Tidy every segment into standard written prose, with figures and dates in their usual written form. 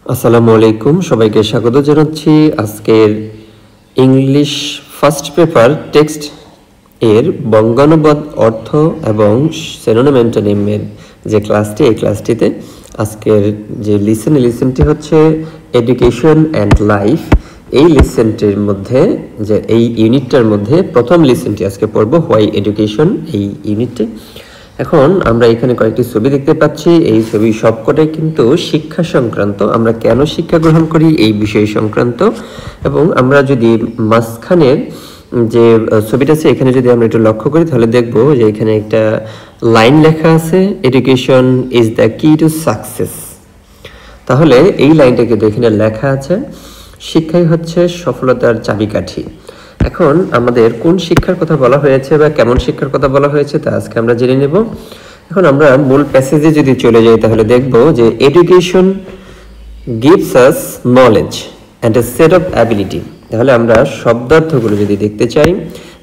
আসসালামু আলাইকুম, সবাইকে স্বাগত জানাচ্ছি আজকের ইংলিশ ফার্স্ট পেপার টেক্সট এর বঙ্গানুবাদ অর্থ এবং সিনোনিম অ্যান্টোনিমের যে ক্লাসটি, এই ক্লাসটিতে আজকের যে লিসেনটি হচ্ছে এডুকেশন অ্যান্ড লাইফ। এই লিসেনটির মধ্যে যে এই ইউনিটটার মধ্যে প্রথম লিসেনটি আজকে পড়ব, হোয়াই এডুকেশন, এই ইউনিটে। এখন আমরা এখানে কয়েকটি ছবি দেখতে পাচ্ছি। এই ছবি সবকটাই কিন্তু শিক্ষা সংক্রান্ত, আমরা কেন শিক্ষা গ্রহণ করি এই বিষয় সংক্রান্ত। এবং আমরা যদি মাঝখানের যে ছবিটা আছে এখানে যদি আমরা একটু লক্ষ্য করি তাহলে দেখব যে এখানে একটা লাইন লেখা আছে, এডুকেশন ইজ দ্য কি টু সাকসেস। তাহলে এই লাইনটা কিন্তু এখানে লেখা আছে, শিক্ষাই হচ্ছে সফলতার চাবিকাঠি। এখন আমাদের কোন শিক্ষার কথা বলা হয়েছে বা কেমন শিক্ষার কথা বলা হয়েছে তা আজকে আমরা জেনে নেব। এখন আমরা মূল প্যাসেজে যদি চলে যাই তাহলে দেখব যে education gives us knowledge and a set of ability. তাহলে আমরা শব্দার্থগুলো যদি দেখতে চাই,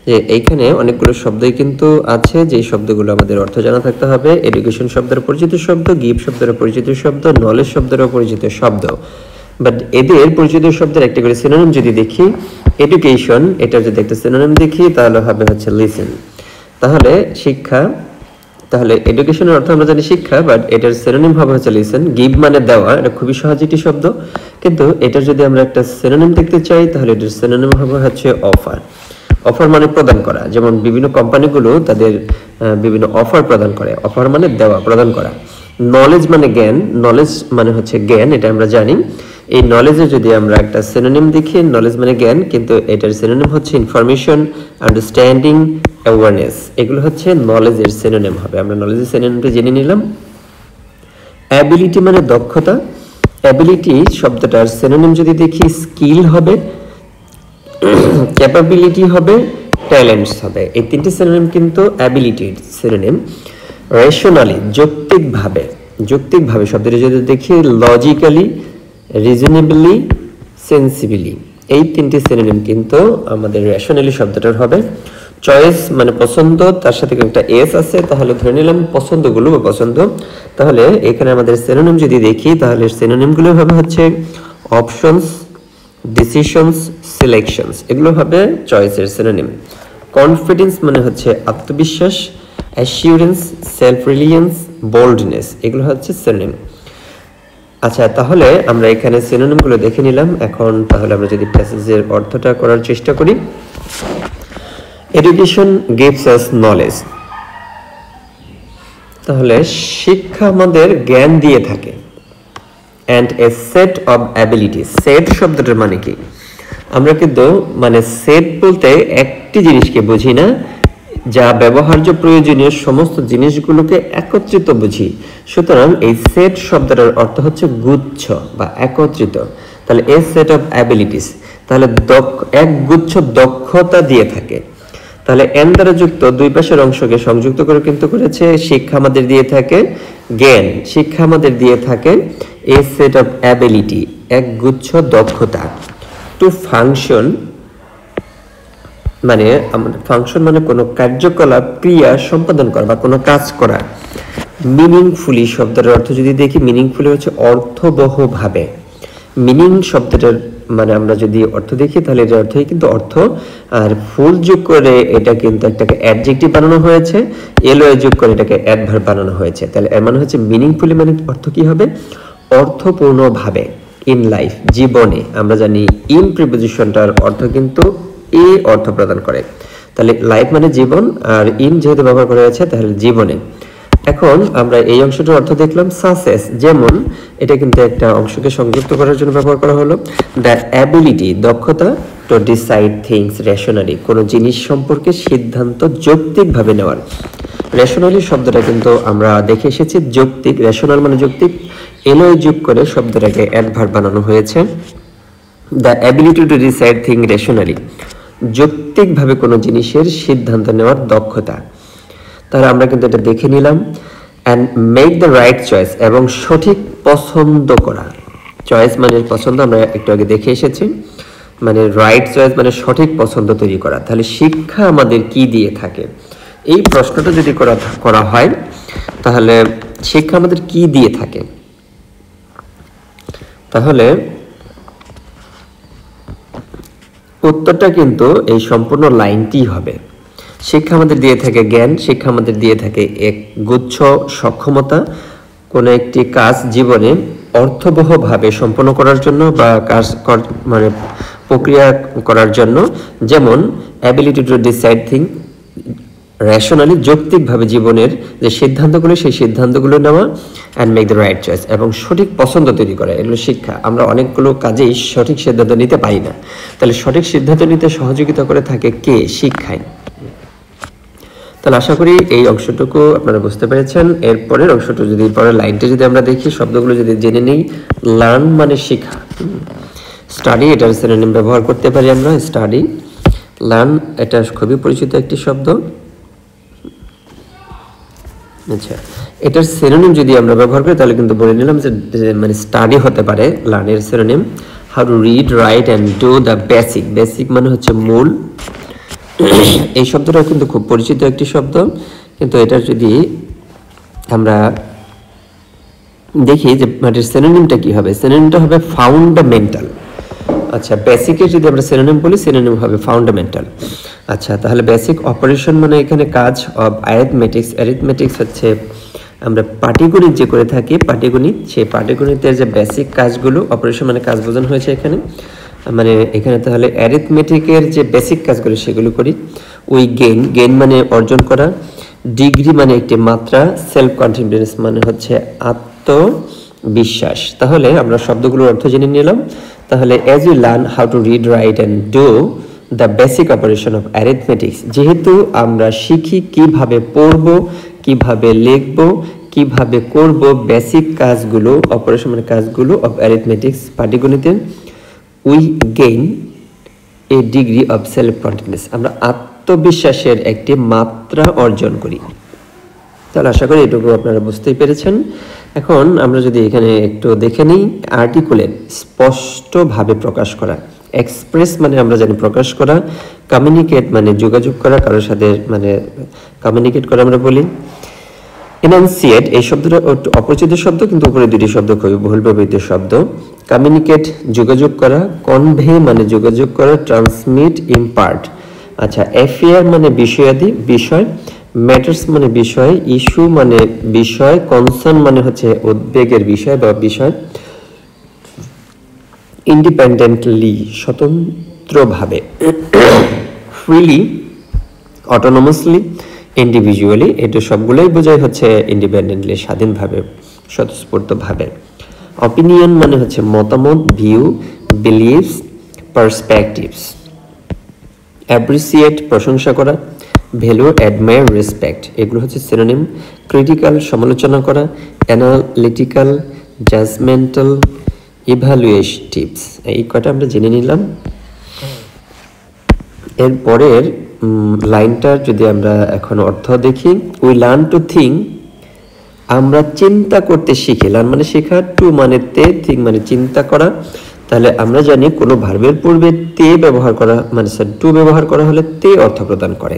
যে এইখানে অনেকগুলো শব্দই কিন্তু আছে, যে শব্দগুলো আমাদের অর্থ জানা থাকতে হবে। এডুকেশন শব্দের পরিচিত শব্দ, গিভ শব্দের পরিচিত শব্দ, নলেজ শব্দের পরিচিত শব্দ। বাট এদের পরিচিত শব্দের একটা করে সিনোনিম যদি দেখি, এডুকেশন এটার যদি একটা সিনোনিম দেখি তাহলে হবে হচ্ছে লিসেন। তাহলে শিক্ষা, তাহলে এডুকেশনের অর্থ আমরা জানি শিক্ষা, বাট এটার সিনোনিম হবে হচ্ছে লিসেন। গিভ মানে দেওয়া, এটা খুবই সহজ একটি শব্দ, কিন্তু এটার যদি আমরা একটা সিনোনিম দেখতে চাই তাহলে এটার সিনোনিম হবে হচ্ছে অফার। অফার মানে প্রদান করা, যেমন বিভিন্ন কোম্পানিগুলো তাদের বিভিন্ন অফার প্রদান করে, অফার মানে দেওয়া, প্রদান করা। নলেজ মানে জ্ঞান, নলেজ মানে হচ্ছে জ্ঞান, এটা আমরা জানি। এই নলেজে যদি আমরা একটা সিনোনিম দেখি, নলেজ মানে জ্ঞান, কিন্তু এটার সিনোনিম হচ্ছে ইনফরমেশন, আন্ডারস্ট্যান্ডিং, অ্যাওয়ারনেস। এগুলো হচ্ছে নলেজের সিনোনিম হবে। আমরা নলেজের সিনোনিমটা জেনে নিলাম। অ্যাবিলিটি মানে দক্ষতা, অ্যাবিলিটি শব্দটার সিনোনিম যদি দেখি স্কিল হবে, ক্যাপাবিলিটি হবে, ট্যালেন্টস হবে। এই তিনটি সিনোনিম কিন্তু অ্যাবিলিটির সিনোনিম। রেশনালি যৌক্তিকভাবে, যৌক্তিকভাবে শব্দটি যদি দেখি লজিক্যালি, রিজনেবলি, সেন্সিবলি, এই তিনটি সিনোনিম কিন্তু আমাদের রেশনালি শব্দটার হবে। চয়েস মানে পছন্দ, তার সাথে একটা এস আছে, তাহলে ধরে নিলাম পছন্দগুলো বা পছন্দ। তাহলে এখানে আমাদের সিনোনিম যদি দেখি তাহলে সিনোনিমগুলো হবে হচ্ছে অপশনস, ডিসিশনস, সিলেকশনস, এগুলো হবে চয়েসের সিনোনিম। কনফিডেন্স মানে হচ্ছে আত্মবিশ্বাস, অ্যাসিউরেন্স, সেলফ রিলিয়েন্স, বোল্ডনেস, এগুলো হচ্ছে সিনোনিম। আচ্ছা, তাহলে আমরা এখানে সিনোনিমগুলো দেখে নিলাম। এখন তাহলে আমরা যদি প্যাসেজের অর্থটা করার চেষ্টা করি। এডুকেশন গিভস আস নলেজ, তাহলে শিক্ষা আমাদের জ্ঞান দিয়ে থাকে। And a set of ability, set শব্দটার মানে কি? আমরা কিন্তু মানে সেট বলতে একটি জিনিসকে বুঝি না, যা ব্যবহার্য প্রয়োজনীয় সমস্ত জিনিসগুলোকে একত্রিত বুঝি। সুতরাং এই সেট শব্দটার অর্থ হচ্ছে গুচ্ছ বা একত্রিত। তাহলে এ সেট অফ অ্যাবিলিটিস, তাহলে এক গুচ্ছ দক্ষতা দিয়ে থাকে। তাহলে এন দ্বারা যুক্ত দুই পাশের অংশকে সংযুক্ত করে কিন্তু করেছে শিক্ষা আমাদের দিয়ে থাকে জ্ঞান, শিক্ষা আমাদের দিয়ে থাকে এ সেট অফ অ্যাবিলিটি, এক গুচ্ছ দক্ষতা। টু ফাংশন মানে ফাংশন মানে কোনো কার্যকলাপ, ক্রিয়া সম্পাদন করা বা কোনো কাজ করা। মিনিংফুলি শব্দের অর্থ যদি দেখি, মিনিংফুলি হচ্ছে অর্থবহভাবে। মিনিং শব্দটার মানে আমরা যদি অর্থ দেখি তাহলে এটার অর্থই কিন্তু অর্থ, আর ফুল যোগ করে এটা কিন্তু একটাকে অ্যাডজেক্টিভ বানানো হয়েছে, এলওয়ে যোগ করে এটাকে অ্যাডভার্ব বানানো হয়েছে। তাহলে এর মানে হচ্ছে মিনিংফুলি মানে অর্থ কি হবে? অর্থপূর্ণভাবে। ইন লাইফ, জীবনে। আমরা জানি ইন প্রিপোজিশনটার অর্থ কিন্তু এ অর্থ প্রদান করে। তাহলে লাইফ মানে জীবন, আর ইন যেহেতু ব্যবহার করা হয়েছে তাহলে জীবনে। এখন আমরা এই অংশটার অর্থ দেখলাম সাকসেস, যেমন এটা কিন্তু একটা অংশকে সংযুক্ত করার জন্য ব্যবহার করা হলো। দ্য অ্যাবিলিটি, দক্ষতা, টু ডিসাইড থিংস রেশনালি, কোনো জিনিস সম্পর্কে সিদ্ধান্ত যৌক্তিকভাবে নেওয়ার। রেশনালি শব্দটা কিন্তু আমরা দেখে এসেছি যৌক্তিক, রেশনাল মানে যৌক্তিক, এলওয়ে যোগ করে শব্দটাকে অ্যাডভার্ব বানানো হয়েছে। The ability to decide thing rationally, যৌক্তিকভাবে কোনো জিনিসের সিদ্ধান্ত নেওয়ার দক্ষতা। তাহলে আমরা কিন্তু এটা দেখে নিলাম। And make the right choice, এবং সঠিক পছন্দ করা। চয়েস মানে পছন্দ, আমরা একটু আগে দেখে এসেছি। মানে রাইট চয়েস মানে সঠিক পছন্দ তৈরি করা। তাহলে শিক্ষা আমাদের কি দিয়ে থাকে? এই প্রশ্নটা যদি করা হয় তাহলে শিক্ষা আমাদের কি দিয়ে থাকে? তাহলে উত্তরটা কিন্তু এই সম্পূর্ণ লাইনটি হবে। শিক্ষা আমাদের দিয়ে থাকে জ্ঞান, শিক্ষা আমাদের দিয়ে থাকে এক গুচ্ছ সক্ষমতা কোনো একটি কাজ জীবনে অর্থবহভাবে সম্পন্ন করার জন্য বা কাজ মানে প্রক্রিয়া করার জন্য, যেমন ability to decide thing rationally, যৌক্তিকভাবে জীবনের যে সিদ্ধান্তগুলো সেই সিদ্ধান্তগুলো নেওয়া, and make the right choice, এবং সঠিক পছন্দ তৈরি করা, এগুলো শিক্ষা। আমরা অনেকগুলো কাজেই সঠিক সিদ্ধান্ত নিতে পারি না, তাহলে সঠিক সিদ্ধান্ত নিতে সহযোগিতা করে থাকে কে? শিক্ষায়। তাহলে আশা করি এই অংশটুকু আপনারা বুঝতে পেরেছেন। এরপরের অংশটুকু যদি পরের লাইনটা যদি আমরা দেখি, শব্দগুলো যদি জেনে নিই, লার্ন মানে শেখা, স্টাডি এটার সিনোনিম ব্যবহার করতে পারি আমরা, স্টাডি, লার্ন এটা খুবই পরিচিত একটি শব্দ। আচ্ছা, এটার সিনোনিম যদি আমরা ব্যবহার করি তাহলে কিন্তু বলে নিলাম যে মানে স্টাডি হতে পারে লার্নের synonym, how to read, write and do the basic. Basic মানে হচ্ছে মূল। এই শব্দটা কিন্তু খুব পরিচিত একটি শব্দ, কিন্তু এটার যদি আমরা দেখি যে মানে সিনোনিমটা কি হবে, সিনোনিমটা হবে ফাউন্ডামেন্টাল। আচ্ছা, বেসিকের যদি আমরা সিনোনিম বলি, সিনোনিম হবে ফাউন্ডামেন্টাল। আচ্ছা, তাহলে বেসিক অপারেশন মানে এখানে কাজ অফ অ্যারিথমেটিক্স। অ্যারিথমেটিক্স হচ্ছে আমরা পাটিগণিত যে করে থাকি, পাটিগণিত, সেই পাটিগণিতের যে বেসিক কাজগুলো, অপারেশন মানে কাজ বোঝানো হয়েছে এখানে, মানে এখানে তাহলে অ্যারিথমেটিকের যে বেসিক কাজগুলো সেগুলো করি। উই গেইন, গেইন মানে অর্জন করা, ডিগ্রি মানে একটি মাত্রা, সেলফ কনফিডেন্স মানে হচ্ছে আত্মবিশ্বাস। তাহলে আমরা শব্দগুলোর অর্থ জেনে নিলাম। তাহলে as you learn how to read, write and do the basic operation of arithmetics, যেহেতু আমরা শিখি কিভাবে পড়ব, কিভাবে লিখব, কিভাবে করব বেসিক কাজগুলো, অপারেশন মানে কাজগুলো অফ অ্যারিথমেটিক্স পাটিগণিতের, we gain a degree of self confidence, আমরা আত্মবিশ্বাসের একটি মাত্রা অর্জন করি। তাহলে আশা করি এটুকু আপনারা বুঝতেই পেরেছেন। এখন আমরা যদি এখানে একটু দেখে নিই, আর্টিকুলেট স্পষ্টভাবে প্রকাশ করা, এক্সপ্রেস মানে আমরা জানি প্রকাশ করা, কমিউনিকেট মানে যোগাযোগ করা, কারোর সাথে মানে কমিউনিকেট করা আমরা বলি। এনাউন্সিয়েট এই শব্দটা অপরিচিত শব্দ, কিন্তু উপরে দুটি শব্দ খুবই বহুল ব্যবহৃত শব্দ। কমিউনিকেট যোগাযোগ করা, কনভে মানে যোগাযোগ করা, ট্রান্সমিট, ইম্পার্ট। আচ্ছা, অ্যাফেয়ার মানে বিষয়াদি, বিষয়, ম্যাটার্স মানে বিষয়, ইস্যু মানে বিষয়, কনসার্ন মানে হচ্ছে উদ্বেগের বিষয় বা বিষয়, ইন্ডিপেন্ডেন্টলি স্বতন্ত্রভাবে, ফ্রিলি অটোনোমাসলি, ইন্ডিভিজুয়ালি, এটা সবগুলোই বোঝায় হচ্ছে ইন্ডিপেন্ডেন্টলি স্বাধীনভাবে স্বতঃস্ফূর্তভাবে। অপিনিয়ন মানে হচ্ছে মতামত, ভিউ, বিলিভস, পার্সপেক্টিভস। অ্যাপ্রিসিয়েট প্রশংসা করা, ভ্যালু, অ্যাডমায়ার, রেসপেক্ট, এগুলো হচ্ছে সিনোনিম। ক্রিটিক্যাল সমালোচনা করা, অ্যানালিটিক্যাল, জাজমেন্টাল, ইভ্যালুয়েটিভস। এই কয়টা আমরা জেনে নিলাম। এরপরের লাইনটার যদি আমরা এখন অর্থ দেখি, উই লার্ন টু থিঙ্ক, আমরা চিন্তা করতে শিখি। লার্ন মানে শেখা, টু মানে তে, থিঙ্ক মানে চিন্তা করা। তাহলে আমরা জানি কোনো ভার্বের পূর্বে তে ব্যবহার করা মানে টু ব্যবহার করা হলে তে অর্থ প্রদান করে।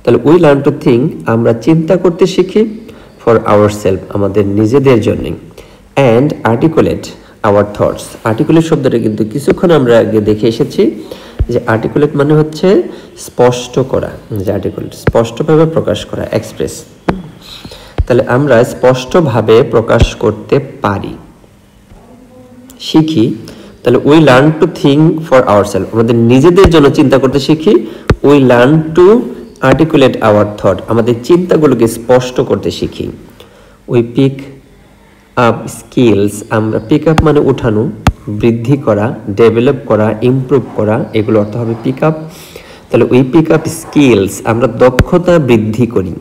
তাহলে উই লার্ন টু থিঙ্ক, আমরা চিন্তা করতে শিখি, ফর আওয়ার সেলফ, আমাদের নিজেদের জন্য। And articulate hour thoughts. Articulate শব্দটা কিন্তু কিছুক্ষণ আমরা আগে দেখে এসেছি যে আর্টিকুলেট মানে হচ্ছে স্পষ্ট করা, যে আর্টিকুলেট স্পষ্টভাবে প্রকাশ করা, এক্সপ্রেস। তাহলে আমরা স্পষ্টভাবে প্রকাশ করতে পারি, শিখি। তাহলে we learn to think for our self, আমাদের নিজেদের জন্য চিন্তা করতে শিখি। We learn to articulate our thought, আমাদের চিন্তাগুলোকে স্পষ্ট করতে শিখি। উই পিক আপ স্কিলস, আমরা পিক আপ মানে উঠানো, বৃদ্ধি করা, ডেভেলপ করা, ইমপ্রুভ করা, এগুলো অর্থ হবে পিক আপ। তাহলে উই পিক আপ স্কিলস, আমরা দক্ষতা বৃদ্ধি করি।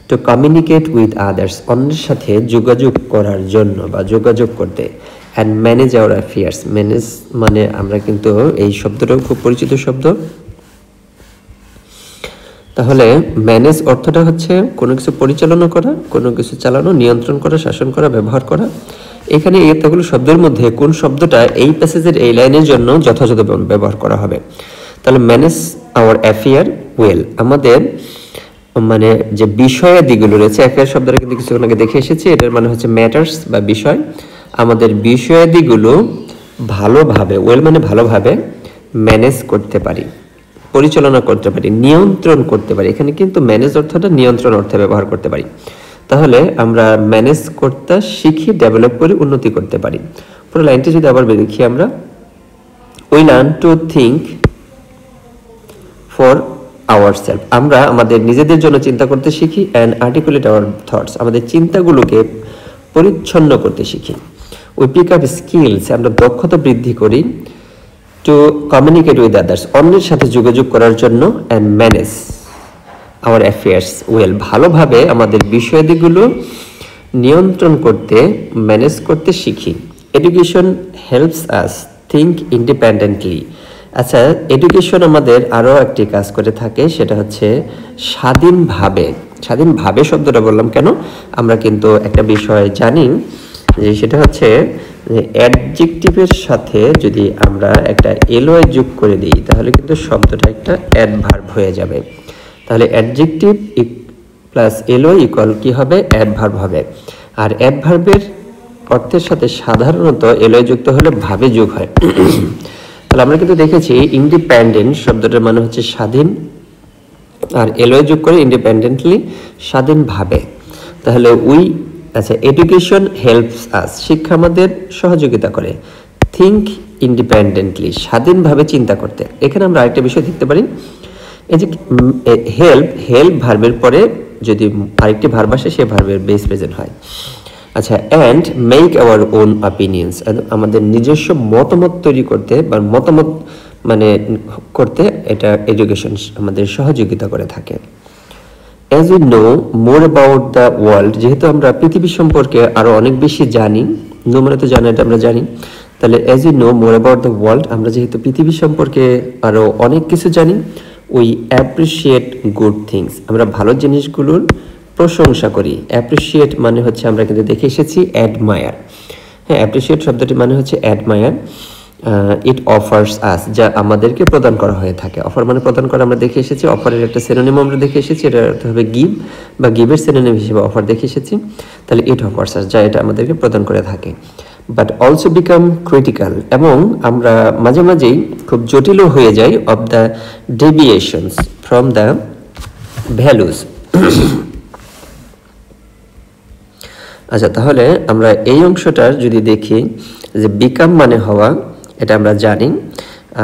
টু কমিউনিকেট উইথ আদার্স, অন্যের সাথে যোগাযোগ করার জন্য বা যোগাযোগ করতে। And manage hour affairs, manage মানে আমরা কিন্তু এই শব্দটাও খুব পরিচিত শব্দ। তাহলে ম্যানেজ অর্থটা হচ্ছে কোনো কিছু পরিচালনা করা, কোনো কিছু চালানো, নিয়ন্ত্রণ করা, শাসন করা, ব্যবহার করা। এখানে এতগুলো শব্দের মধ্যে কোন শব্দটা এই প্যাসেজের এই লাইনের জন্য যথাযথ ব্যবহার করা হবে? তাহলে ম্যানেজ আওয়ার অ্যাফেয়ার ওয়েল, আমাদের মানে যে বিষয়াদিগুলো রয়েছে, অ্যাফেয়ার শব্দটা কিন্তু কিছুক্ষণ আগে দেখে এসেছি, এটার মানে হচ্ছে ম্যাটার্স বা বিষয়। আমাদের বিষয়াদিগুলো ভালোভাবে, ওয়েল মানে ভালোভাবে ম্যানেজ করতে পারি, পরিচালনা করতে পারি, নিয়ন্ত্রণ করতে পারি। এখানে কিন্তু ম্যানেজ অর্থটা নিয়ন্ত্রণ অর্থে ব্যবহার করতে পারি। তাহলে আমরা ম্যানেজ করতে শিখি, ডেভেলপ করি, উন্নতি করতে পারি। পুরো লাইনটি যদি আবার দেখি আমরা, we learn to think for ourself, আমরা আমাদের নিজেদের জন্য চিন্তা করতে শিখি, অ্যান্ড আর্টিকুলেট আওয়ার থটস, আমাদের চিন্তাগুলোকে পরিচ্ছন্ন করতে শিখি। উই পিক আপ স্কিলস, আমরা দক্ষতা বৃদ্ধি করি, টু কমিউনিকেট উইথ আদার্স, অন্যের সাথে যোগাযোগ করার জন্য, and manage hour affairs well, ভালোভাবে আমাদের বিষয়াদিগুলো নিয়ন্ত্রণ করতে, ম্যানেজ করতে শিখি। Education helps us think independently. আচ্ছা, এডুকেশন আমাদের আরও একটি কাজ করে থাকে, সেটা হচ্ছে স্বাধীনভাবে। স্বাধীনভাবে শব্দটা বললাম কেন, আমরা কিন্তু একটা বিষয় জানি যে সেটা হচ্ছে অ্যাডজেক্টিভের সাথে যদি আমরা একটা এলওয়াই যোগ করে দিই তাহলে কিন্তু শব্দটা একটা অ্যাডভার্ব হয়ে যাবে। তাহলে অ্যাডজেক্টিভ প্লাস এলওয়াই ইকুয়াল কি হবে, অ্যাডভার্ব হবে। আর অ্যাডভার্বের অর্থের সাথে সাধারণত এলওয়াই যুক্ত হলে ভাবে যোগ হয়। তাহলে আমরা কিন্তু দেখেছি ইন্ডিপেন্ডেন্ট শব্দটার মানে হচ্ছে স্বাধীন, আর এলওয়াই যোগ করে ইন্ডিপেন্ডেন্টলি, স্বাধীনভাবে। তাহলে আচ্ছা, এডুকেশন হেল্পস আস, শিক্ষা আমাদের সহযোগিতা করে, থিঙ্ক ইন্ডিপেন্ডেন্টলি, স্বাধীনভাবে চিন্তা করতে। এখানে আমরা আরেকটা বিষয় দেখতে পারি, এই যে হেল্প ভার্বের পরে যদি আরেকটি ভার্ব আসে সে ভার্বের বেস প্রেজেন্ট হয়। আচ্ছা, and make our own opinions, আমাদের নিজস্ব মতামত তৈরি করতে বা মতামত মানে করতে এটা এডুকেশন আমাদের সহযোগিতা করে থাকে। As we know more about the world, যেহেতু আমরা পৃথিবী সম্পর্কে আরো অনেক বেশি জানি, নো মানে তো জানা, এটা আমরা জানি। তাহলে as we know more about the world, আমরা যেহেতু পৃথিবী সম্পর্কে আরো অনেক কিছু জানি, উই অ্যাপ্রিসিয়েট গুড থিংস, আমরা ভালো জিনিসগুলোর প্রশংসা করি। অ্যাপ্রিসিয়েট মানে হচ্ছে আমরা কিন্তু দেখে এসেছি অ্যাডমায়ার। হ্যাঁ, অ্যাপ্রিসিয়েট শব্দটি মানে হচ্ছে অ্যাডমায়ার। ইট অফার্স আস, যা আমাদেরকে প্রদান করা হয়ে থাকে। অফার মানে প্রদান করা আমরা দেখে এসেছি, অফারের একটা সিনোনিম আমরা দেখে এসেছি, এটা অর্থ হবে গিভ, বা গিভের সিনোনিম হিসেবে অফার দেখে এসেছি। তাহলে ইট অফার্স আস, যা এটা আমাদেরকে প্রদান করে থাকে। বাট অলসো বিকাম ক্রিটিক্যাল, এবং আমরা মাঝে মাঝেই খুব জটিলও হয়ে যাই, of the deviations from the values. আচ্ছা, তাহলে আমরা এই অংশটার যদি দেখি যে বিকাম মানে হওয়া, এটা আমরা জানি।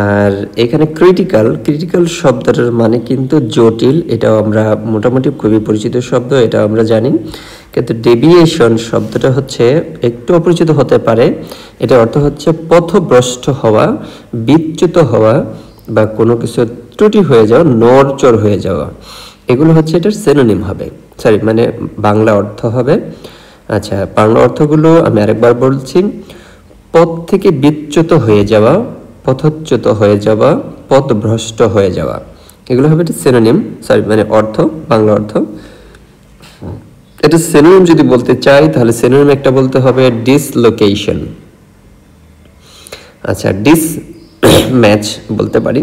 আর এখানে ক্রিটিক্যাল শব্দটার মানে কিন্তু জটিল, এটাও আমরা মোটামুটি খুবই পরিচিত শব্দ, এটা আমরা জানি। কিন্তু ডেভিয়েশন শব্দটা হচ্ছে একটু অপরিচিত হতে পারে, এটার অর্থ হচ্ছে পথভ্রষ্ট হওয়া, বিচ্যুত হওয়া, বা কোনো কিছু ত্রুটি হয়ে যাওয়া, নড়চড় হয়ে যাওয়া। এগুলো হচ্ছে এটার সিনোনিম হবে, মানে বাংলা অর্থ হবে। আচ্ছা, বাংলা অর্থগুলো আমি আরেকবার বলছি, পথ থেকে বিচ্যুত হয়ে যাওয়া, পথচ্যুত হয়ে যাওয়া, পথভ্রষ্ট হয়ে যাওয়া, এগুলো হবে এটা সিনোনিম, মানে অর্থ, বাংলা অর্থ। এটা সিনোনিম যদি বলতে চাই তাহলে সিনোনিম একটা বলতে হবে ডিসলোকেশন। আচ্ছা, ম্যাচ বলতে পারি,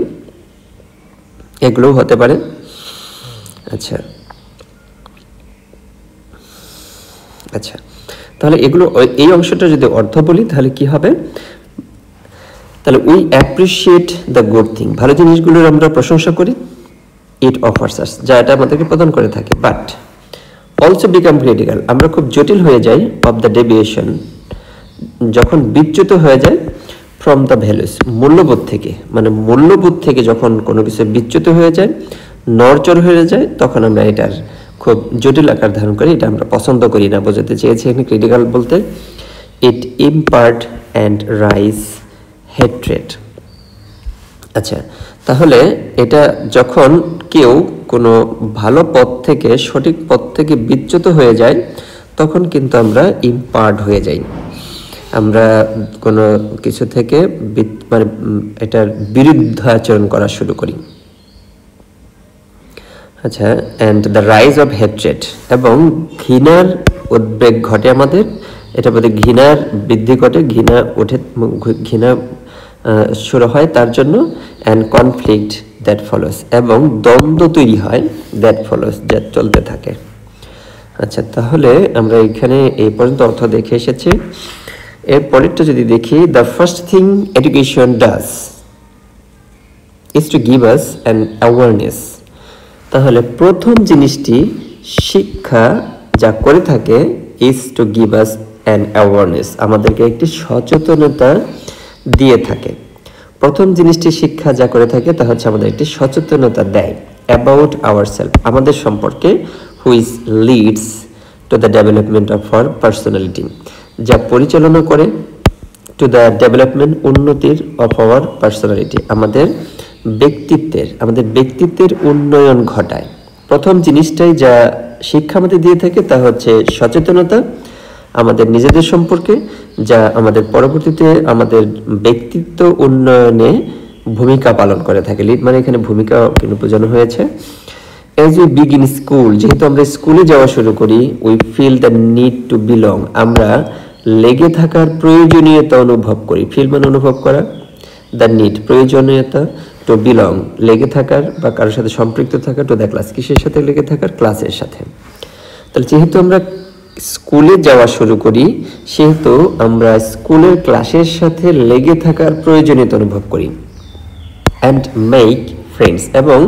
এগুলোও হতে পারে। আচ্ছা, তাহলে এগুলো, এই অংশটা যদি অর্থ বলি তাহলে কি হবে, তাহলে we appreciate the good thing, ভালো জিনিসগুলোর আমরা প্রশংসা করি। ইট অফার্স আস, যা এটা আমাদেরকে প্রদান করে থাকে। বাট অলসো বিকাম ক্রিটিক্যাল, আমরা খুব জটিল হয়ে যাই, অফ দ্য ডেভিয়েশন, যখন বিচ্যুত হয়ে যায়, ফ্রম দ্য ভ্যালুস, মূল্যবোধ থেকে, মানে মূল্যবোধ থেকে যখন কোনো কিছু বিচ্যুত হয়ে যায়, নড়চড় হয়ে যায়, তখন আমরা এটার খুব জটিল আকার ধারণ করি, এটা আমরা পছন্দ করি না। বোঝাতে চেয়েছি এখানে ক্রিটিক্যাল বলতে, ইট ইম্পার্ট অ্যান্ড রাইজ হেট্রেড। আচ্ছা, তাহলে এটা যখন কেউ কোনো ভালো পথ থেকে, সঠিক পথ থেকে বিচ্যুত হয়ে যায়, তখন কিন্তু আমরা ইম্পার্ট হয়ে যাই, আমরা কোনো কিছু থেকে মানে এটার বিরুদ্ধে আচরণ করা শুরু করি। আচ্ছা, and the rise of hatred, এবং ঘৃণার উদ্বেগ ঘটে আমাদের, এটা বলতে ঘৃণার বৃদ্ধি ঘটে, ঘৃণা শুরু হয় তার জন্য, অ্যান্ড কনফ্লিক্ট দ্যাট ফলোস, এবং দ্বন্দ্ব তৈরি হয়, দ্যাট ফলোস, যা চলতে থাকে। আচ্ছা, তাহলে আমরা এখানে এই পর্যন্ত অর্থ দেখে এসেছি। এর পরেরটা যদি দেখি, the first thing education does is to give us an awareness. তাহলে প্রথম জিনিসটি শিক্ষা যা করে থাকে is to give us an awareness, আমাদেরকে একটি সচেতনতা দিয়ে থাকে। প্রথম জিনিসটি শিক্ষা যা করে থাকে তা হচ্ছে আমাদের একটি সচেতনতা দেয় অ্যাবাউট আওয়ারসেলফ, আমাদের সম্পর্কে, which leads to the development of our personality, যা পরিচালনা করে টু দ্য ডেভেলপমেন্ট, উন্নতির অফ আওয়ার পার্সোনালিটি, আমাদের ব্যক্তিত্বের উন্নয়ন ঘটায়। প্রথম জিনিসটাই যা শিক্ষা আমাদের দিয়ে থাকে তা হচ্ছে সচেতনতা আমাদের নিজেদের সম্পর্কে, যা আমাদের পরবর্তীতে আমাদের ব্যক্তিত্ব উন্নয়নে ভূমিকা পালন করে থাকে। লিড মানে এখানে ভূমিকা কিন্তু বোঝানো হয়েছে। এজ উই বিগিন স্কুল, যেহেতু আমরা স্কুলে যাওয়া শুরু করি, we feel the need to belong, আমরা লেগে থাকার প্রয়োজনীয়তা অনুভব করি। ফিল মানে অনুভব করা, দ্য নিড প্রয়োজনীয়তা, টু বিলং লেগে থাকার বা কারোর সাথে সম্পৃক্ত থাকা, টু দ্য ক্লাস কিসের সাথে লেগে থাকার, ক্লাসের সাথে। তাহলে যেহেতু আমরা স্কুলে যাওয়া শুরু করি সেহেতু আমরা স্কুলের ক্লাসের সাথে লেগে থাকার প্রয়োজনীয়তা অনুভব করি। অ্যান্ড মেক ফ্রেন্ডস, এবং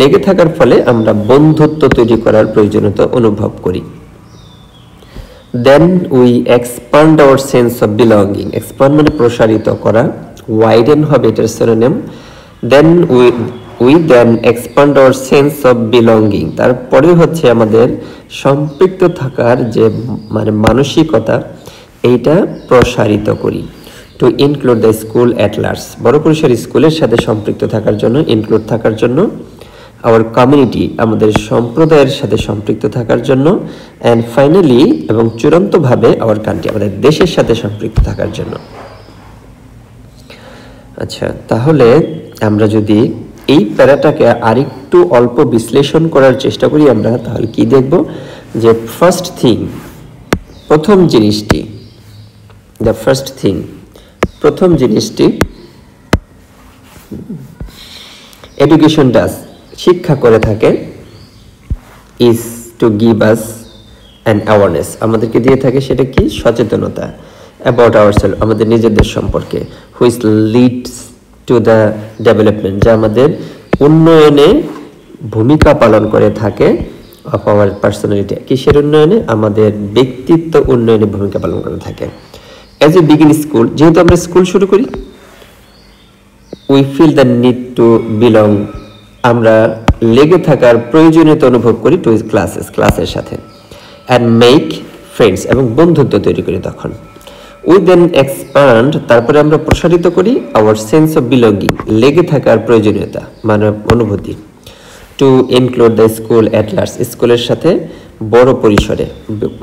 লেগে থাকার ফলে আমরা বন্ধুত্ব তৈরি করার প্রয়োজনীয়তা অনুভব করি। Then we expand our sense of belonging, expand মানে প্রসারিত করা, ওয়াইডেন হবে এটার synonym. Then we then expand our sense of belonging, তারপরে হচ্ছে আমাদের সম্পৃক্ত থাকার যে মানে মানসিকতা এইটা প্রসারিত করি। Two include the school at large, বড় পরিসর স্কুলের সাথে সম্পৃক্ত থাকার জন্য, ইনক্লুড থাকার জন্য। আওয়ার কমিউনিটি, আমাদের সম্প্রদায়ের সাথে সম্পৃক্ত থাকার জন্য। অ্যান্ড ফাইনালি, এবং চূড়ান্তভাবে আওয়ার কান্ট্রি, আমাদের দেশের সাথে সম্পৃক্ত থাকার জন্য। আচ্ছা, তাহলে আমরা যদি এই প্যারাটাকে আরেকটু অল্প বিশ্লেষণ করার চেষ্টা করি আমরা, তাহলে কি দেখব যে ফার্স্ট থিং, প্রথম জিনিসটি, দ্য ফার্স্ট থিং, প্রথম জিনিসটি এডুকেশন ডাজ, শিক্ষা করে থাকে, is to give us an awareness, আমাদেরকে দিয়ে থাকে সেটা কি, সচেতনতা, অ্যাবাউট আওয়ারসেলফ, আমাদের নিজেদের সম্পর্কে, which leads to the development, যা আমাদের উন্নয়নে ভূমিকা পালন করে থাকে, অফ আওয়ার পার্সোনালিটি, কিসের উন্নয়নে, আমাদের ব্যক্তিত্ব উন্নয়নে ভূমিকা পালন করে থাকে। অ্যাজ এ বিগিন স্কুল, যেহেতু আমরা স্কুল শুরু করি, we feel the need to belong, আমরা লেগে থাকার প্রয়োজনীয়তা অনুভব করি টু ক্লাসেস, ক্লাসের সাথে। অ্যান্ড মেক ফ্রেন্ডস, এবং বন্ধুত্ব তৈরি করি তখন। উই দেন এক্সপান্ড, তারপরে আমরা প্রসারিত করি আওয়ার সেন্স অফ বিলঙ্গিং, লেগে থাকার প্রয়োজনীয়তা মানে অনুভূতি। Two include the school at large, স্কুলের সাথে বড় পরিসরে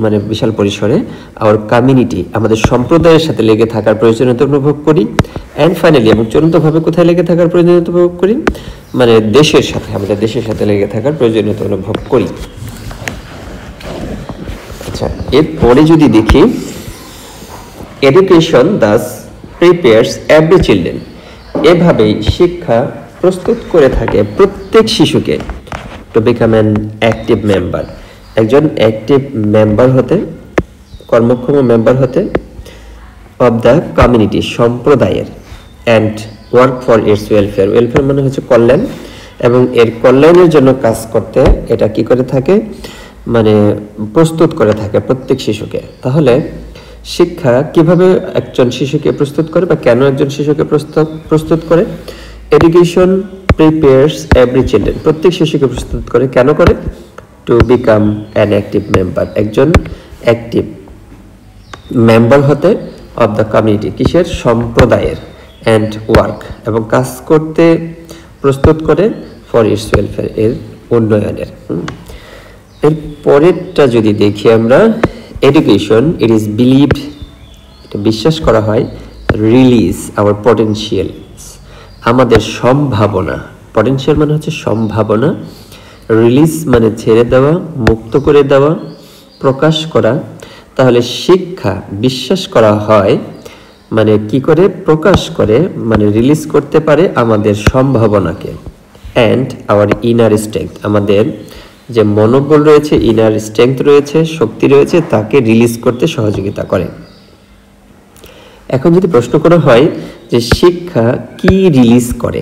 মানে বিশাল পরিসরে। আওয়ার কমিউনিটি, আমাদের সম্প্রদায়ের সাথে লেগে থাকার প্রয়োজনীয়তা অনুভব করি। অ্যান্ড ফাইনালি, এবং চূড়ান্তভাবে কোথায় লেগে থাকার প্রয়োজনীয়তা অনুভব করি, মানে দেশের সাথে, আমাদের দেশের সাথে লেগে থাকার প্রয়োজনীয়তা অনুভব করি। আচ্ছা, এরপরে যদি দেখি, education Das prepares every children, এভাবেই শিক্ষা প্রস্তুত করে থাকে প্রত্যেক শিশুকে to become an active member, একজন অ্যাক্টিভ মেম্বার হতে, কর্মক্ষম মেম্বার হতে, অব দ্য কমিউনিটি, সম্প্রদায়ের, and work for its welfare, welfare মানে হচ্ছে কল্যাণ, এবং এর কল্যাণের জন্য কাজ করতে এটা কি করে থাকে, মানে প্রস্তুত করে থাকে প্রত্যেক শিশুকে। তাহলে শিক্ষা কিভাবে একজন শিশুকে প্রস্তুত করে বা কেন একজন শিশুকে প্রস্তুত করে? এডুকেশন প্রিপেয়ার্স এভরি চিলড্রেন, প্রত্যেক শিশুকে প্রস্তুত করে, কেন করে? To become an active member, একজন অ্যাক্টিভ মেম্বার হতে, অফ দ্য কমিউনিটি, কিসের, সম্প্রদায়ের, অ্যান্ড ওয়ার্ক, এবং কাজ করতে প্রস্তুত করে, ফর ইটস ওয়েলফেয়ার, এর উন্নয়নের। এর পরেরটা যদি দেখি আমরা, এডুকেশন ইট ইজ বিলিভড, এটা বিশ্বাস করা হয়, রিলিজ আওয়ার পটেনশিয়াল, আমাদের সম্ভাবনা, পটেনশিয়াল মানে হচ্ছে সম্ভাবনা, রিলিজ মানে ছেড়ে দেওয়া, মুক্ত করে দেওয়া, প্রকাশ করা। তাহলে শিক্ষা বিশ্বাস করা হয় মানে কি করে, প্রকাশ করে, মানে রিলিজ করতে পারে আমাদের সম্ভাবনাকে, অ্যান্ড আওয়ার ইনার স্ট্রেংথ, আমাদের যে মনোবল রয়েছে, ইনার স্ট্রেংথ রয়েছে, শক্তি রয়েছে, তাকে রিলিজ করতে সহযোগিতা করে। এখন যদি প্রশ্ন করা হয় যে শিক্ষা কি রিলিজ করে,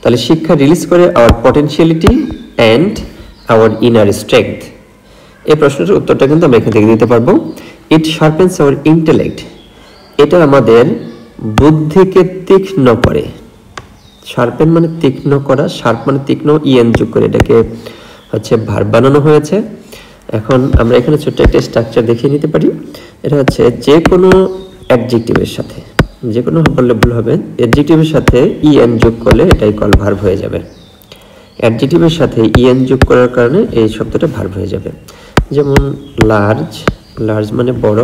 তাহলে শিক্ষা রিলিজ করে our potentiality and our inner strength. এই প্রশ্নটার উত্তরটা কিন্তু আমরা এখান থেকে দিতে পারবো। ইট শার্পেন্স আওয়ার ইন্টেলেক্ট, এটা আমাদের বুদ্ধিকে তীক্ষ্ণ করে। শার্পেন মানে তীক্ষ্ণ করা, শার্প মানে তীক্ষ্ণ, ইএন যোগ করে এটাকে হচ্ছে ভার্ব বানানো হয়েছে। এখন আমরা এখানে ছোট্ট একটা স্ট্রাকচার দেখিয়ে নিতে পারি। এটা হচ্ছে যে কোনো অ্যাডজেক্টিভের সাথে, যে কোনো বললে ভুল হবে, অ্যাডজেক্টিভের সাথে ইএন যোগ করলে এটাই কল ভার্ব হয়ে যাবে। অ্যাডজেক্টিভের সাথে ইএন যোগ করার কারণে এই শব্দটা ভার্ব হয়ে যাবে। যেমন লার্জ, লার্জ মানে বড়,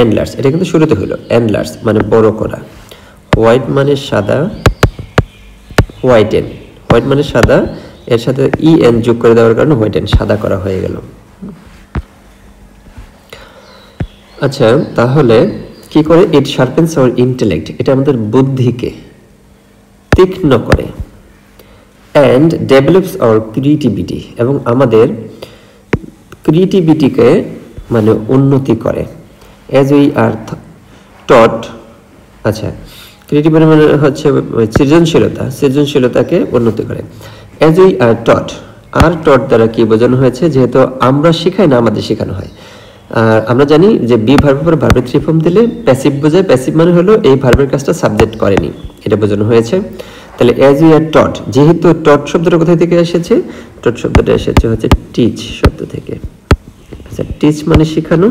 এনলার্জ এটা কিন্তু শুরুতে হলো, এনলার্জ মানে বড় করা। হোয়াইট মানে সাদা, হোয়াইটেন, হোয়াইট মানে সাদা, এর সাথে ইএন যোগ করে দেওয়ার কারণে হোয়াইটেন সাদা করা হয়ে গেল। আচ্ছা, তাহলে কি করে? ইট শার্পেন্স আওয়ার ইন্টেলেক্ট, এটা আমাদের বুদ্ধিকে তীক্ষ্ণ করে। অ্যান্ড ডেভেলপস আওয়ার ক্রিয়েটিভিটি, এবং আমাদের ক্রিয়েটিভিটিকে মানে উন্নতি করে। অ্যাজ উই আর টট, আচ্ছা ক্রিয়েটিভিটি মানে হচ্ছে সৃজনশীলতা, সৃজনশীলতাকে উন্নতি করে। অ্যাজ উই আর টট, আর টট দ্বারা কি বোঝানো হয়েছে? যেহেতু আমরা শিখাই না, আমাদের শেখানো হয়। আর আমরা জানি যে বি ভার্বের পর ভার্বের থ্রি ফর্ম দিলে প্যাসিভ বোঝায়। প্যাসিভ মানে হলো এই ভার্বের কাজটা সাবজেক্ট করেনি, এটা বোঝানো হয়েছে। তাহলে অ্যাজ উই আর টট, যেহেতু টট শব্দটা কোথায় থেকে এসেছে? টট শব্দটা এসেছে হচ্ছে টিচ শব্দ থেকে। আচ্ছা, টিচ মানে শেখানো,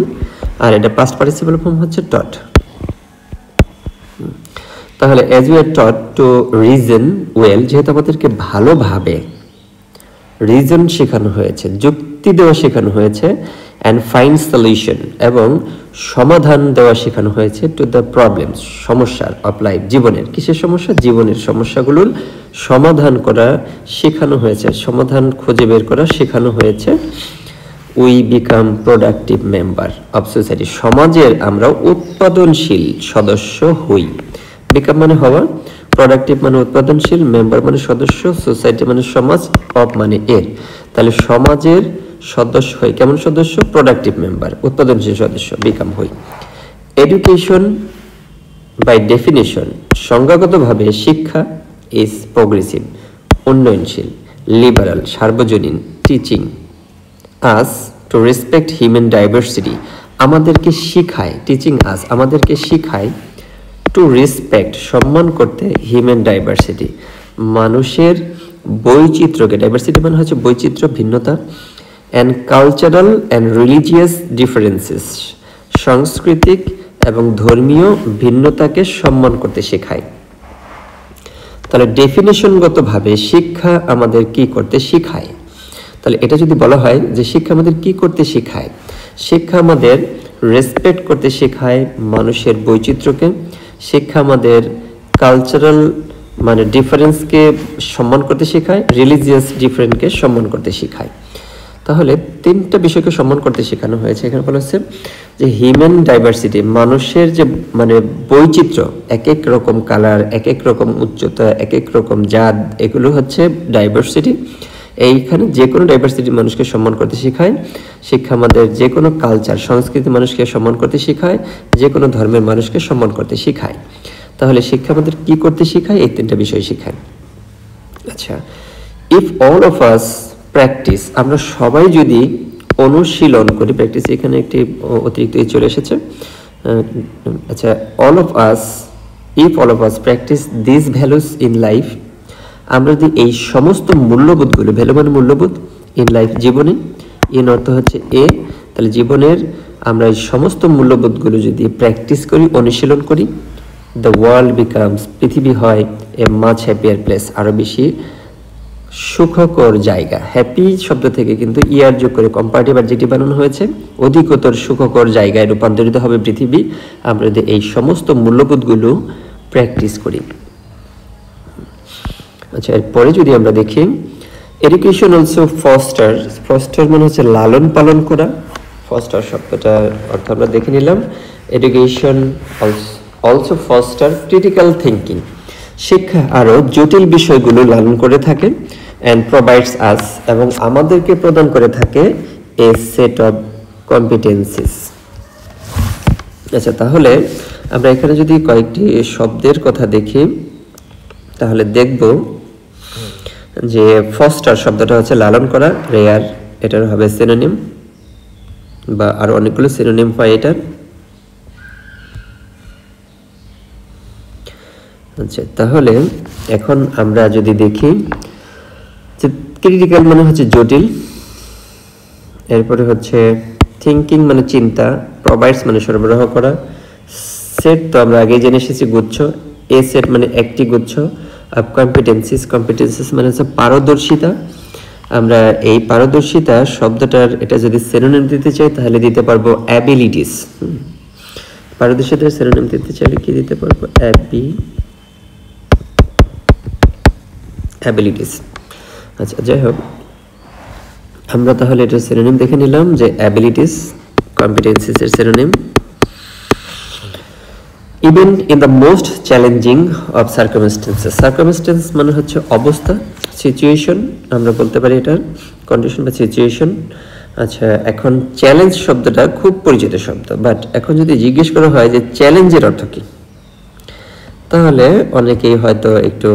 আর এটা পাস্ট পার্টিসিপল ফর্ম হচ্ছে টট। তাহলে as we are taught to reason well, যেহেতু আমাদেরকে ভালোভাবে রিজন শেখানো হয়েছে, যুক্তি দেওয়া শেখানো হয়েছে, অ্যান্ড ফাইন্ড সলিউশন, এবং সমাধান দেওয়া শেখানো হয়েছে, টু দ্য প্রবলেমস, সমস্যার অফ লাইফ, জীবনের। কিসের সমস্যা? জীবনের সমস্যাগুলোর সমাধান করা শেখানো হয়েছে, সমাধান খুঁজে বের করা শেখানো হয়েছে। We become productive member of society, সমাজের আমরা উৎপাদনশীল সদস্য হই। বিকাম মানে হওয়া, প্রোডাক্টিভ মানে উৎপাদনশীল, মেম্বার মানে সদস্য, সোসাইটি মানে সমাজ, অফ মানে এর। তাহলে সমাজের সদস্য হই। কেমন সদস্য? প্রোডাক্টিভ মেম্বার, উৎপাদনশীল সদস্য, বিকাম হই। এডুকেশন বাই ডেফিনেশন, সংজ্ঞাগতভাবে শিক্ষা ইজ প্রোগ্রেসিভ, উন্নয়নশীল, লিবারাল, সার্বজনীন। Teaching us to respect human diversity, আমাদেরকে শিখায়, টিচিং আস আমাদেরকে শিখায়, টু রেসপেক্ট সম্মান করতে, হিউম্যান ডাইভার্সিটি মানুষের বৈচিত্র্যকে, ডাইভার্সিটি মানে হচ্ছে বৈচিত্র্য, ভিন্নতা, and cultural and religious differences, সাংস্কৃতিক এবং ধর্মীয় ভিন্নতাকে সম্মান করতে শেখায়। তাহলে ডেফিনেশনগতভাবে শিক্ষা আমাদের কি করতে শেখায়? তাহলে এটা যদি বলা হয় যে শিক্ষা আমাদের কি করতে শেখায়, শিক্ষা আমাদের রেসপেক্ট করতে শেখায় মানুষের বৈচিত্র্যকে, শিক্ষা আমাদের কালচারাল মানে ডিফারেন্সকে সম্মান করতে শেখায়, রিলিজিয়াস ডিফারেন্টকে সম্মান করতে শেখায়। তাহলে তিনটা বিষয়কে সম্মান করতে শেখানো হয়েছে। এখানে বলা হচ্ছে যে হিউম্যান ডাইভার্সিটি, মানুষের যে মানে বৈচিত্র্য, এক এক রকম কালার, এক এক রকম উচ্চতা, এক এক রকম জাত, এগুলো হচ্ছে ডাইভার্সিটি। এইখানে যে কোনো ডাইভার্সিটি মানুষকে সম্মান করতে শেখায়। শিক্ষা আমাদের যে কোনো কালচার, সংস্কৃতি মানুষকে সম্মান করতে শেখায়, যে কোনো ধর্মের মানুষকে সম্মান করতে শেখায়। তাহলে শিক্ষা আমাদের কি করতে শেখায়? এই তিনটা বিষয় শেখায়। আচ্ছা, if all of us practice, আমরা সবাই যদি অনুশীলন করি, প্র্যাকটিস এখানে একটি অতিরিক্ত চলে এসেছে। আচ্ছা, all of us, if all of us practice this values in life, আমরা যদি এই সমস্ত মূল্যবোধগুলো, ভ্যালু মানে মূল্যবোধ, ইন লাইফ জীবনে, ইন অর্থ হচ্ছে এ, তাহলে জীবনের আমরা এই সমস্ত মূল্যবোধগুলো যদি প্র্যাকটিস করি, অনুশীলন করি, দ্য ওয়ার্ল্ড বিকামস, পৃথিবী হয় এ মাচ হ্যাপিয়ার প্লেস, আরও বেশি সুখকর জায়গা। হ্যাপি শব্দ থেকে কিন্তু ইয়ার যোগ করে কম্পারেটিভ অ্যাডজেক্টিভ বানানো হয়েছে, অধিকতর সুখকর জায়গায় রূপান্তরিত হবে পৃথিবী আমরা যদি এই সমস্ত মূল্যবোধগুলো প্র্যাকটিস করি। আচ্ছা, এরপরে যদি আমরা দেখি, এডুকেশন অলসো ফস্টার, ফস্টার মানে হচ্ছে লালন পালন করা। ফস্টার শব্দটার অর্থ আমরা দেখে নিলাম। Education also foster critical thinking, শিক্ষা আরও জটিল বিষয়গুলো লালন করে থাকে, অ্যান্ড প্রোভাইডস আস, এবং আমাদেরকে প্রদান করে থাকে এ সেট অফ কম্পিটেন্সিস, আচ্ছা, তাহলে আমরা এখানে যদি কয়েকটি শব্দের কথা দেখি তাহলে দেখব যে ফস্টার শব্দটা হচ্ছে লালন করা, রেয়ার এটার হবে সিনোনিম, বা আরো অনেকগুলো সিনোনিম হয় এটার। আচ্ছা, তাহলে এখন আমরা যদি দেখি যে ক্রিটিক্যাল মানে হচ্ছে জটিল, এরপরে হচ্ছে থিঙ্কিং মানে চিন্তা, প্রোভাইডস মানে সরবরাহ করা, সেট তো আমরা আগেই জেনে এসেছি গুচ্ছ, এ সেট মানে একটি গুচ্ছ, আর কম্পিটেন্সিস মানে হচ্ছে পারদর্শিতা। আমরা এই পারদর্শিতা শব্দটার এটা যদি সিনোনিম দিতে চাই তাহলে দিতে পারবো অ্যাবিলিটিস। পারদর্শিতার সিনোনিম দিতে চাইলে কি দিতে পারবো? অ্যাবিলিটিস। আচ্ছা, যাই হোক, আমরা তাহলে এটা সিনোনিম দেখে নিলাম যে অ্যাবিলিটিস কম্পিটেন্সিস এর synonym. Even in the most challenging of circumstances, circumstance মানে হচ্ছে অবস্থা, সিচুয়েশন আমরা বলতে পারি এটার কন্ডিশন বা সিচুয়েশন। আচ্ছা, এখন চ্যালেঞ্জ শব্দটা খুব পরিচিত শব্দ, বাট এখন যদি জিজ্ঞেস করা হয় যে চ্যালেঞ্জের অর্থ কি, তাহলে অনেকেই হয়তো একটু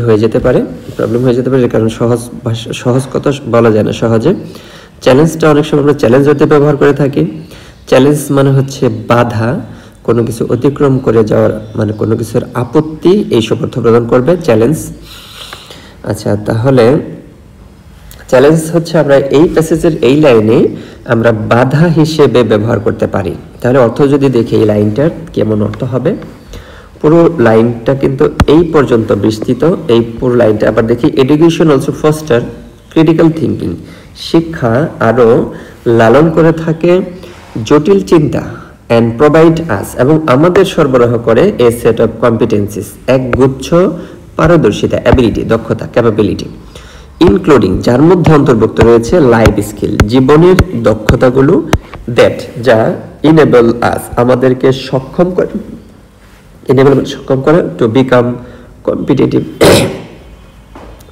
হয়ে যেতে পারে, প্রবলেম হয়ে যেতে পারে, কারণ সহজ কথা বলা যায় না সহজে। চ্যালেঞ্জটা অনেক সময় আমরা চ্যালেঞ্জ হতে ব্যবহার করে থাকি। চ্যালেঞ্জ মানে হচ্ছে বাধা, কোনো কিছু অতিক্রম করে যাওয়ার, মানে কোনো কিছুর আপত্তি, এইসব অর্থ প্রদান করবে চ্যালেঞ্জ। আচ্ছা, তাহলে চ্যালেঞ্জ হচ্ছে আমরা এই প্যাসেজের এই লাইনে আমরা বাধা হিসেবে ব্যবহার করতে পারি। তাহলে অর্থ যদি দেখি এই লাইনটার কেমন অর্থ হবে, পুরো লাইনটা কিন্তু এই পর্যন্ত বিস্তৃত। এই পুরো লাইনটা আবার দেখি, education also foster critical thinking, শিক্ষা আরো লালন করে থাকে জটিল চিন্তা, অ্যান্ড প্রোভাইড আস, এবং আমাদের সরবরাহ করে এ সেট অফ কম্পিটেন্সিস, এক গুচ্ছ পারদর্শিতা, অ্যাবিলিটি দক্ষতা, ক্যাপাবিলিটি, ইনক্লুডিং যার মধ্যে অন্তর্ভুক্ত রয়েছে লাইফ স্কিল জীবনের দক্ষতাগুলো, দ্যাট যা ইনেবল আস আমাদেরকে সক্ষম করে, সক্ষম করে টু বিকাম কম্পিটিটিভ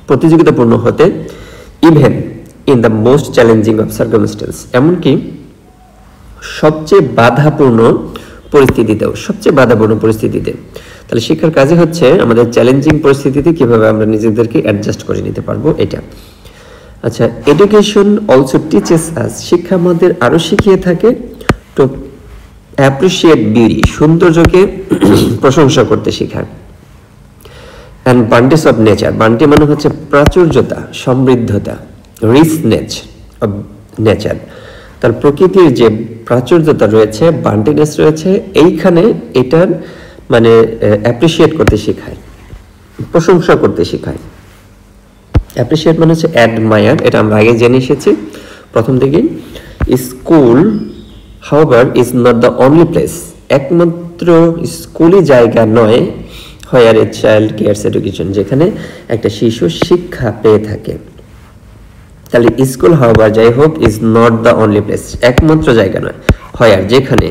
প্রতিযোগিতাপূর্ণ হতে, even in the most challenging of circumstance, এমনকি সবচেয়ে বাধাপূর্ণ পরিস্থিতিতে। তাহলে শিক্ষার কাজে হচ্ছে আমাদের চ্যালেঞ্জিং পরিস্থিতিতে কিভাবে আমরা নিজেদেরকে অ্যাডজাস্ট করে নিতে পারবো এটা। আচ্ছা, এডুকেশন অলসো টিচেস আস, শিক্ষা আমাদের আরো শিখিয়ে থাকে টু অ্যাপ্রিশিয়েট বিউটি, সৌন্দর্যকে প্রশংসা করতে শেখায়, অ্যান্ড বান্টেস অফ নেচার, বান্টে মানে হচ্ছে প্রাচুর্যতা, সমৃদ্ধতা, রিচনেস অফ নেচার, তার প্রকৃতির যে প্রাচুর্যতা রয়েছে, বান্টিনেস রয়েছে, এইখানে এটার মানে অ্যাপ্রিশিয়েট করতে শেখায়, প্রশংসা করতে শেখায়। অ্যাপ্রিশিয়েট মানে হচ্ছে অ্যাডমায়ার, এটা আমরা আগে জেনে এসেছি প্রথম দিকে। School however is not the only place, একমাত্র স্কুলই জায়গা নয়, হোয়ার এ চাইল্ড গেটস এডুকেশন, যেখানে একটা শিশু শিক্ষা পেয়ে থাকে। তাহলে স্কুল হাউএভার যাই হোক is not the only place, একমাত্র জায়গা নয়, হোয়ার যেখানে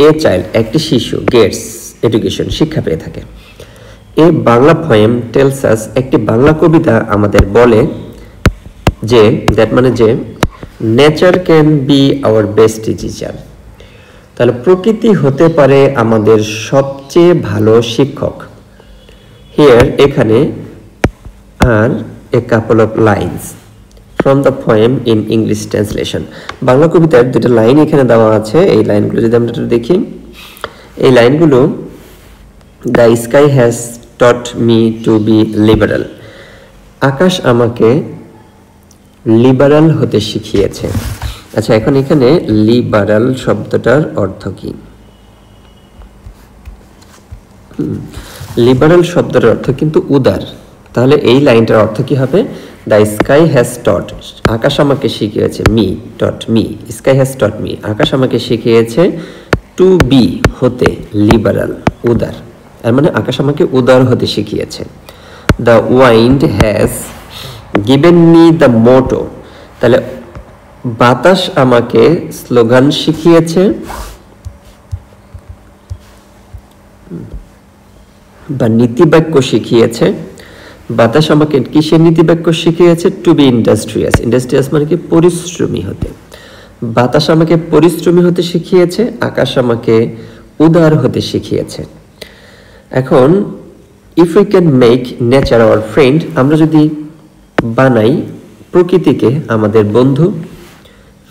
এ চাইল্ড একটি শিশু গেটস এডুকেশন শিক্ষা পেয়ে থাকে। এ বাংলা পোয়েম টেলস আস, একটি বাংলা কবিতা আমাদের বলে যে, দ্যাট মানে যে, nature can be our best teacher, তাহলে প্রকৃতি হতে পারে আমাদের সবচেয়ে ভালো শিক্ষক। হিয়ার এখানে are a couple of lines from the poem in English translation, Bangla কবিতার দুটো লাইন এখানে দেওয়া আছে। এই লাইনগুলো যদি আমরা দেখি, এই লাইনগুলো, the sky has taught me to be liberal, আকাশ আমাকে লিবারাল হতে শিখিয়েছে। আচ্ছা, এখন এখানে লিবারাল শব্দটার অর্থ কি? লিবারাল শব্দের অর্থ কিন্তু উদার, তাহলে এই লাইনটার অর্থ কি হবে? দ্য স্কাই হ্যাজ টট, আকাশ আমাকে শিখিয়েছে, me taught me, sky has taught me, আকাশ আমাকে শিখিয়েছে, টু বি হতে, লিবারাল উদার, তার মানে আকাশ আমাকে উদার হতে শিখিয়েছে। The wind has given me the motto, তাহলে বাতাস আমাকে স্লোগান শিখিয়েছে বা নীতিবাক্য শিখিয়েছে। বাতাস আমাকে কিসের নীতিবাক্য শিখিয়েছে? টু বি ইন্ডাস্ট্রিয়াস, ইন্ডাস্ট্রিয়াস মানে কি পরিশ্রমী হতে। বাতাস আমাকে পরিশ্রমী হতে শিখিয়েছে, আকাশ আমাকে উদার হতে শিখিয়েছে। এখন if we can make nature our friend, আমরা যদি বানাই প্রকৃতিকে আমাদের বন্ধু,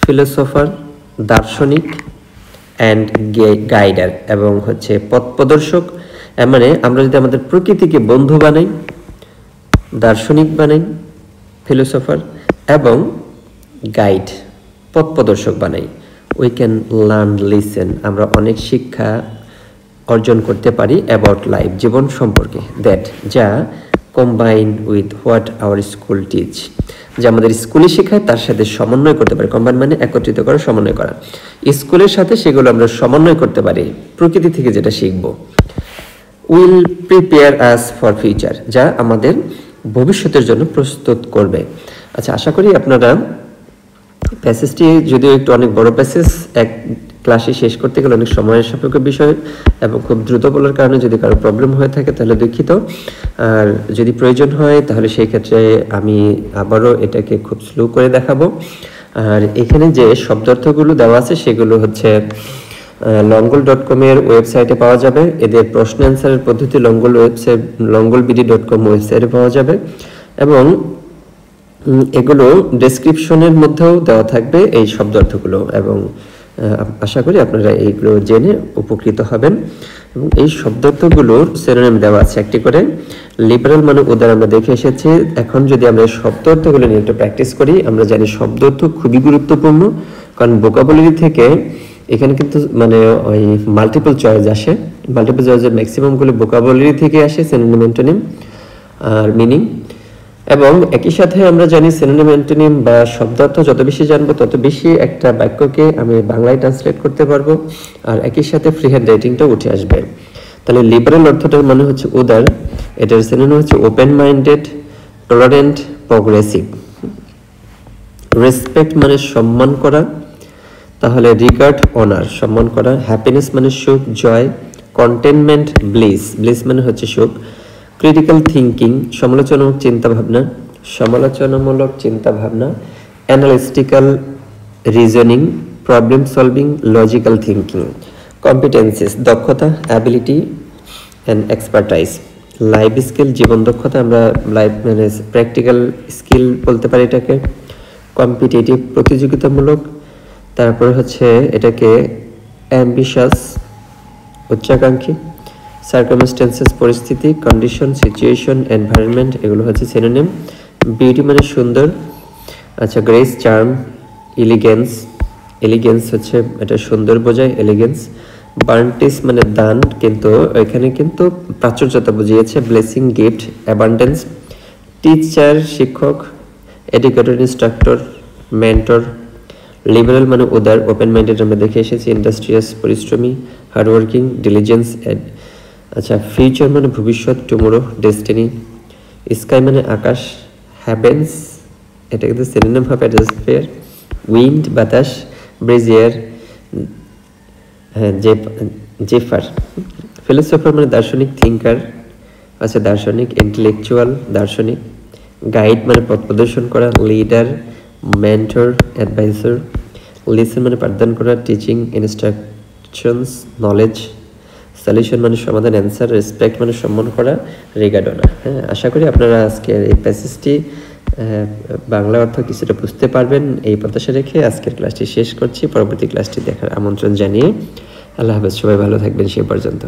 ফিলোসফার দার্শনিক অ্যান্ড গাইডার এবং হচ্ছে পথ প্রদর্শক, মানে আমরা যদি আমাদের প্রকৃতিকে বন্ধু বানাই, দার্শনিক বানাই, ফিলোসফার এবং গাইড পথ প্রদর্শক বানাই, উই ক্যান লার্ন লিসেন, আমরা অনেক শিক্ষা অর্জন করতে পারি অ্যাবাউট লাইফ, জীবন সম্পর্কে, দ্যাট যা combine with what our school teach, যা আমাদের স্কুলে শেখায় তার সাথে সমন্বয় করতে পারি। কম্বাইন মানে একত্রিত করা, সমন্বয় করা। স্কুলের সাথে সেগুলো আমরা সমন্বয় করতে পারি প্রকৃতি থেকে যেটা শিখব। Will prepare us for future, যা আমাদের ভবিষ্যতের জন্য প্রস্তুত করবে। আচ্ছা, আশা করি আপনারা প্যাসেজটি, যদিও একটু অনেক বড় প্যাসেজ, এক ক্লাসে শেষ করতে গেলে অনেক সময়ের সাপেক্ষ বিষয় এবং খুব দ্রুত বলার কারণে যদি কারো প্রবলেম হয়ে থাকে তাহলে দুঃখিত। আর যদি প্রয়োজন হয় তাহলে সেই ক্ষেত্রে আমি আবারও এটাকে খুব স্লো করে দেখাবো। আর এখানে যে শব্দার্থগুলো দেওয়া আছে সেগুলো হচ্ছে লঙ্গল.com এর ওয়েবসাইটে পাওয়া যাবে। এদের প্রশ্ন অ্যান্সারের পদ্ধতি longolbd.com ওয়েবসাইটে পাওয়া যাবে এবং এগুলো ডেসক্রিপশনের মধ্যেও দেওয়া থাকবে এই শব্দার্থগুলো, এবং আশা করি আপনারা এইগুলো জেনে উপকৃত হবেন। এবং এই শব্দার্থগুলোর সিনোনিম দেওয়া আছে একটি করে। লিবারাল মানে উদার আমরা দেখে এসেছি। এখন যদি আমরা শব্দার্থগুলো নিয়ে একটু প্র্যাকটিস করি, আমরা জানি শব্দার্থ খুবই গুরুত্বপূর্ণ, কারণ ভোকাবুলারি থেকে এখানে কিন্তু মানে ওই মাল্টিপল চয়েস আসে। মাল্টিপল চয়েসের ম্যাক্সিমামগুলো ভোকাবুলারি থেকে আসে, সিনোনিম অ্যান্টোনিম আর মিনিং। এবং একই সাথে আমরা জানি সিনোনিম অ্যান্টোনিম বা শব্দার্থ যত বেশি জানবো তত বেশি একটা বাক্যকে আমি বাংলায় ট্রান্সলেট করতে পারবো, আর একই সাথে ফ্রি হ্যান্ড রাইটিংটাও উঠে আসবে। তাহলে লিবারাল অর্থটার মানে হচ্ছে উদার, এটার সিনোনিম হচ্ছে open minded, tolerant, progressive. Respect মানে সম্মান করা, তাহলে রিগার্ড অনার, সম্মান করা। হ্যাপিনেস মানে সুখ, জয়। কন্টেনমেন্ট ব্লিস, ব্লিস মানে হচ্ছে সুখ। ক্রিটিক্যাল থিঙ্কিং সমালোচনামূলক চিন্তাভাবনা, সমালোচনামূলক চিন্তাভাবনা। Analytical reasoning, problem solving, logical thinking. Competencies দক্ষতা, ability and expertise. Life skill জীবন দক্ষতা, আমরা লাইফ মানে প্র্যাকটিক্যাল স্কিল বলতে পারি এটাকে। কম্পিটিটিভ প্রতিযোগিতামূলক, তারপরে হচ্ছে এটাকে অ্যাম্বিশাস উচ্চাকাঙ্ক্ষী। সার্কামস্টেন্সেস পরিস্থিতি, কন্ডিশন, সিচুয়েশন, এনভায়রনমেন্ট, এগুলো হচ্ছে সিনোনিম। বিউটি মানে সুন্দর। আচ্ছা, গ্রেস, চার্ম, এলিগেন্স, এলিগেন্স হচ্ছে এটা সুন্দর বোঝায়, এলিগেন্স। বার্নটিস মানে দান, কিন্তু এখানে কিন্তু প্রাচুর্যতা বুঝিয়েছে। Blessing, gift, abundance. টিচার শিক্ষক, এডুকেটর, ইনস্ট্রাক্টর, মেন্টর। লিবারাল মানে উদার, ওপেন মাইন্ডেড আমরা দেখে এসেছি। ইন্ডাস্ট্রিয়াস পরিশ্রমী, হার্ডওয়ার্কিং, ডিলিজেন্স। আচ্ছা, ফিউচার মানে ভবিষ্যৎ, টুমোরো, ডেস্টিনি। স্কাই মানে আকাশ, হ্যাভেন্স, এটা কিন্তু সিনোনিম হবে অ্যাটমসফিয়ার। উইন্ড বাতাস, ব্রেজিয়ার, জেফার। ফিলোসফার মানে দার্শনিক, থিঙ্কার। আচ্ছা, দার্শনিক, ইন্টেলেকচুয়াল, দার্শনিক। গাইড মানে পথ প্রদর্শন করা, লিডার, মেন্টর, অ্যাডভাইজার। লিসেন মানে পাঠদান করা, টিচিং, ইনস্ট্রাকশনস, নলেজ। সলিউশন মানে সমাধান, অ্যান্সার। রেসপেক্ট মানে সম্মান করা, রিগার্ড অনার। হ্যাঁ, আশা করি আপনারা আজকের এই প্যাসেজটি বাংলা অর্থ কিছুটা বুঝতে পারবেন এই প্রত্যাশা রেখে আজকের ক্লাসটি শেষ করছি। পরবর্তী ক্লাসটি দেখার আমন্ত্রণ জানিয়ে আল্লাহ হাফেজ, সবাই ভালো থাকবেন সে পর্যন্ত।